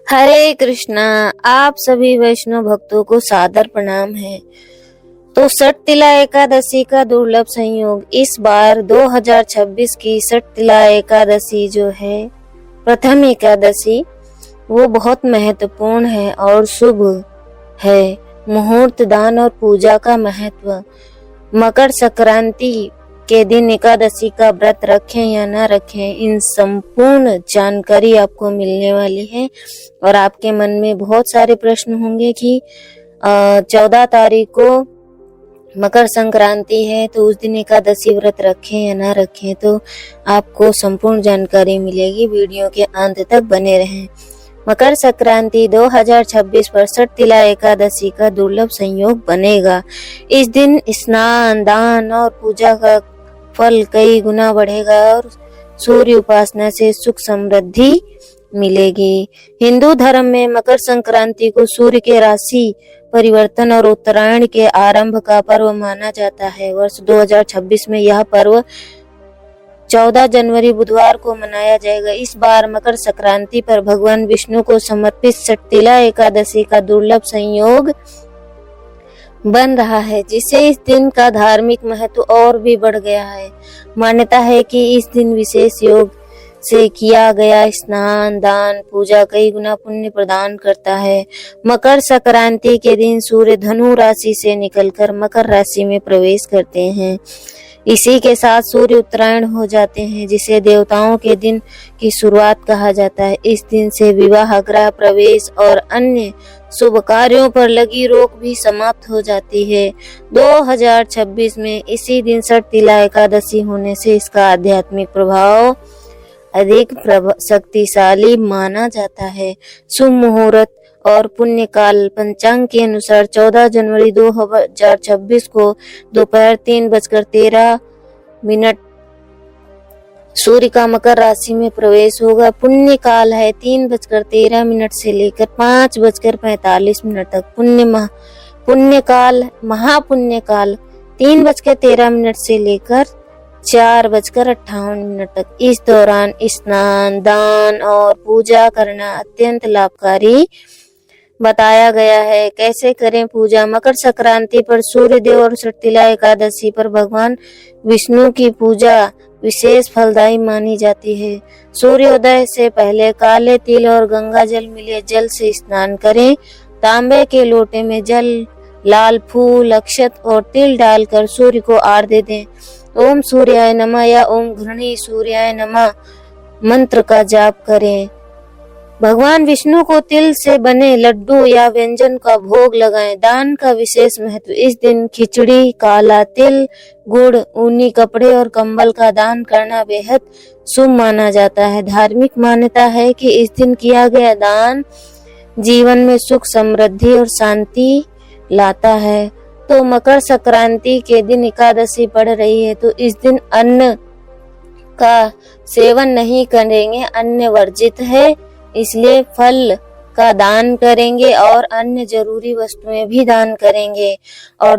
हरे कृष्णा। आप सभी वैष्णव भक्तों को सादर प्रणाम है। तो षटतिला एकादशी का दुर्लभ संयोग इस बार 2026 की षटतिला एकादशी जो है प्रथम एकादशी वो बहुत महत्वपूर्ण है और शुभ है। मुहूर्त, दान और पूजा का महत्व। मकर संक्रांति के दिन एकादशी का व्रत रखें या ना रखें, इन संपूर्ण जानकारी आपको मिलने वाली है। और आपके मन में बहुत सारे प्रश्न होंगे कि 14 तारीख को मकर संक्रांति है तो उस दिन एकादशी व्रत रखें या ना रखें, तो आपको संपूर्ण जानकारी मिलेगी। वीडियो के अंत तक बने रहें। मकर संक्रांति 2026 पर षटतिला एकादशी का दुर्लभ संयोग बनेगा। इस दिन स्नान, दान और पूजा का फल कई गुना बढ़ेगा और सूर्य उपासना से सुख समृद्धि मिलेगी। हिंदू धर्म में मकर संक्रांति को सूर्य के राशि परिवर्तन और उत्तरायण के आरंभ का पर्व माना जाता है। वर्ष 2026 में यह पर्व 14 जनवरी बुधवार को मनाया जाएगा। इस बार मकर संक्रांति पर भगवान विष्णु को समर्पित षटतिला एकादशी का दुर्लभ संयोग बन रहा है, जिससे इस दिन का धार्मिक महत्व और भी बढ़ गया है। मान्यता है कि इस दिन विशेष योग से किया गया स्नान, दान, पूजा कई गुना पुण्य प्रदान करता है। मकर संक्रांति के दिन सूर्य धनु राशि से निकलकर मकर राशि में प्रवेश करते हैं। इसी के साथ सूर्य उत्तरायण हो जाते हैं, जिसे देवताओं के दिन की शुरुआत कहा जाता है। इस दिन से विवाह, गृह प्रवेश और अन्य शुभ कार्यों पर लगी रोक भी समाप्त हो जाती है। 2026 में इसी दिन षटतिला एकादशी होने से इसका आध्यात्मिक प्रभाव अधिक शक्तिशाली माना जाता है। शुभ मुहूर्त और पुण्य काल पंचांग के अनुसार 14 जनवरी 2026 को दोपहर 3:13 सूर्य का मकर राशि में प्रवेश होगा। पुण्य काल है 3:13 से लेकर 5:45 तक। पुण्य काल, महापुण्य काल 3:13 से लेकर 4:58 तक। इस दौरान स्नान, दान और पूजा करना अत्यंत लाभकारी बताया गया है। कैसे करें पूजा? मकर संक्रांति पर सूर्य देव और षटतिला एकादशी पर भगवान विष्णु की पूजा विशेष फलदायी मानी जाती है। सूर्योदय से पहले काले तिल और गंगा जल मिले जल से स्नान करें। तांबे के लोटे में जल, लाल फूल, अक्षत और तिल डालकर सूर्य को आरती दें। ओम सूर्याय नमः या ओम घृणी सूर्याय नमः मंत्र का जाप करें। भगवान विष्णु को तिल से बने लड्डू या व्यंजन का भोग लगाएं। दान का विशेष महत्व। इस दिन खिचड़ी, काला तिल, गुड़, ऊनी कपड़े और कंबल का दान करना बेहद शुभ माना जाता है। धार्मिक मान्यता है कि इस दिन किया गया दान जीवन में सुख, समृद्धि और शांति लाता है। तो मकर संक्रांति के दिन एकादशी पड़ रही है, तो इस दिन अन्न का सेवन नहीं करेंगे, अन्न वर्जित है, इसलिए फल का दान करेंगे और अन्य जरूरी वस्तुएं भी दान करेंगे। और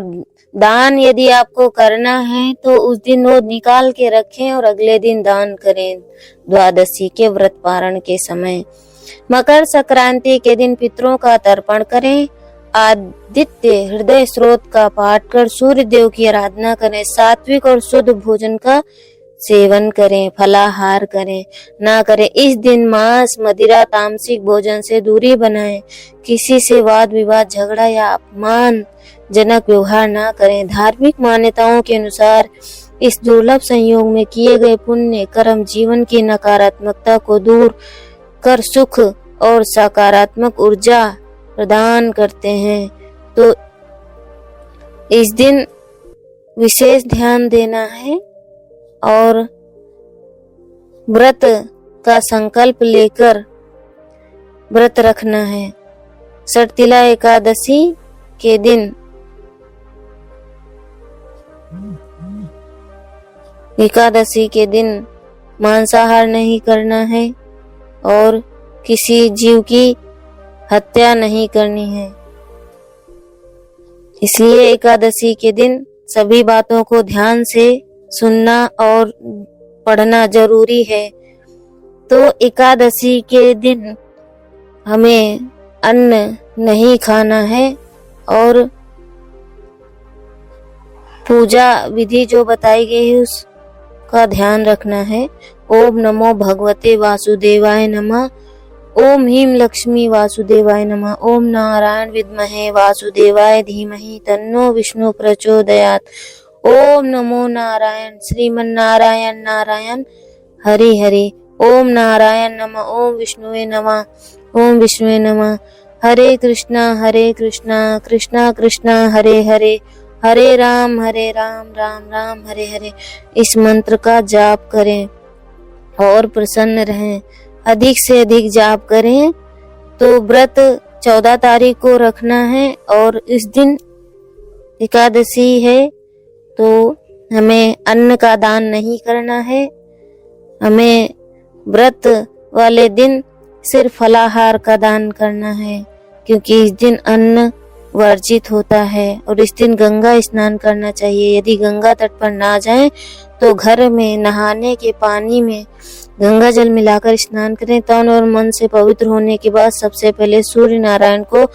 दान यदि आपको करना है तो उस दिन वो निकाल के रखें और अगले दिन दान करें, द्वादशी के व्रत पारण के समय। मकर संक्रांति के दिन पितरों का तर्पण करें। आदित्य हृदय स्रोत का पाठ कर सूर्य देव की आराधना करें। सात्विक और शुद्ध भोजन का सेवन करें, फलाहार ना करें। इस दिन मांस, मदिरा, तामसिक भोजन से दूरी बनाएं। किसी से वाद विवाद, झगड़ा या अपमानजनक व्यवहार ना करें। धार्मिक मान्यताओं के अनुसार इस दुर्लभ संयोग में किए गए पुण्य कर्म जीवन की नकारात्मकता को दूर कर सुख और सकारात्मक ऊर्जा प्रदान करते हैं। तो इस दिन विशेष ध्यान देना है और व्रत का संकल्प लेकर व्रत रखना है। षटतिला एकादशी के दिन मांसाहार नहीं करना है और किसी जीव की हत्या नहीं करनी है। इसलिए एकादशी के दिन सभी बातों को ध्यान से सुनना और पढ़ना जरूरी है। तो एकादशी के दिन हमें अन्न नहीं खाना है और पूजा विधि जो बताई गई है उसका ध्यान रखना है। ओम नमो भगवते वासुदेवाय नमः। ओम ह्रीं लक्ष्मी वासुदेवाय नमः। ओम नारायण विद्महे वासुदेवाय धीमहि तन्नो विष्णु प्रचोदयात्। ओम नमो नारायण श्रीमन्नारायण नारायण हरि हरि। ओम नारायण नमः। ओम विष्णुवे नमः। ओम विष्णुवे नमः। हरे कृष्णा कृष्णा कृष्णा हरे हरे, हरे राम राम राम हरे हरे। इस मंत्र का जाप करें और प्रसन्न रहें। अधिक से अधिक जाप करें। तो व्रत 14 तारीख को रखना है और इस दिन एकादशी है, तो हमें अन्न का दान नहीं करना है। हमें व्रत वाले दिन सिर्फ फलाहार का दान करना है, क्योंकि इस दिन अन्न वर्जित होता है। और इस दिन गंगा स्नान करना चाहिए। यदि गंगा तट पर ना जाएं तो घर में नहाने के पानी में गंगा जल मिलाकर स्नान करें। तन और मन से पवित्र होने के बाद सबसे पहले सूर्य नारायण को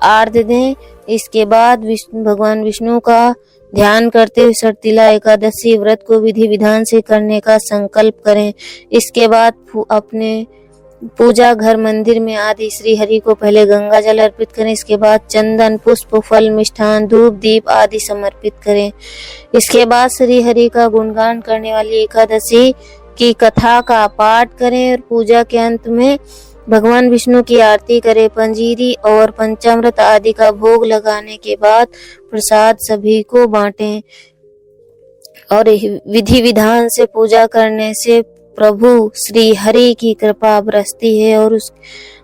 आर्घ्य दें। इसके बाद भगवान विष्णु का ध्यान करते हुए षटतिला एकादशी व्रत को विधि विधान से करने का संकल्प करें। इसके बाद अपने पूजा घर मंदिर में आदि श्री हरि को पहले गंगा जल अर्पित करें। इसके बाद चंदन पुष्प फल मिष्ठान धूप दीप आदि समर्पित करें। इसके बाद श्री हरि का गुणगान करने वाली एकादशी की कथा का पाठ करें और पूजा के अंत में भगवान विष्णु की आरती करें। पंजीरी और पंचामृत आदि का भोग लगाने के बाद प्रसाद सभी को बांटें। और विधि विधान से पूजा करने से प्रभु श्री हरि की कृपा बरसती है और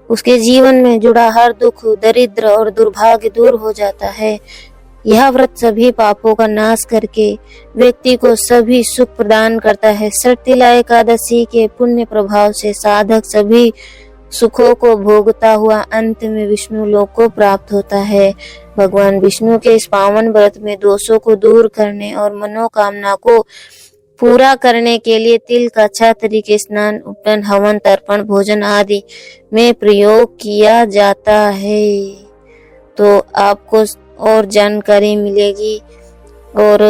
उसके जीवन में जुड़ा हर दुख दरिद्र और दुर्भाग्य दूर हो जाता है। यह व्रत सभी पापों का नाश करके व्यक्ति को सभी सुख प्रदान करता है। षटतिला एकादशी के पुण्य प्रभाव से साधक सभी सुखों को भोगता हुआ अंत में विष्णु लोक को प्राप्त होता है। भगवान विष्णु के इस पावन व्रत में दोषों को दूर करने और मनोकामना को पूरा करने के लिए तिल का छात्री के स्नान उपनयन हवन तर्पण भोजन आदि में प्रयोग किया जाता है। तो आपको और जानकारी मिलेगी और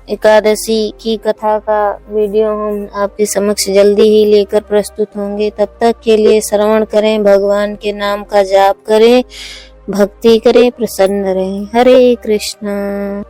एकादशी की कथा का वीडियो हम आपके समक्ष जल्दी ही लेकर प्रस्तुत होंगे। तब तक के लिए श्रवण करें, भगवान के नाम का जाप करें, भक्ति करें, प्रसन्न रहें। हरे कृष्णा।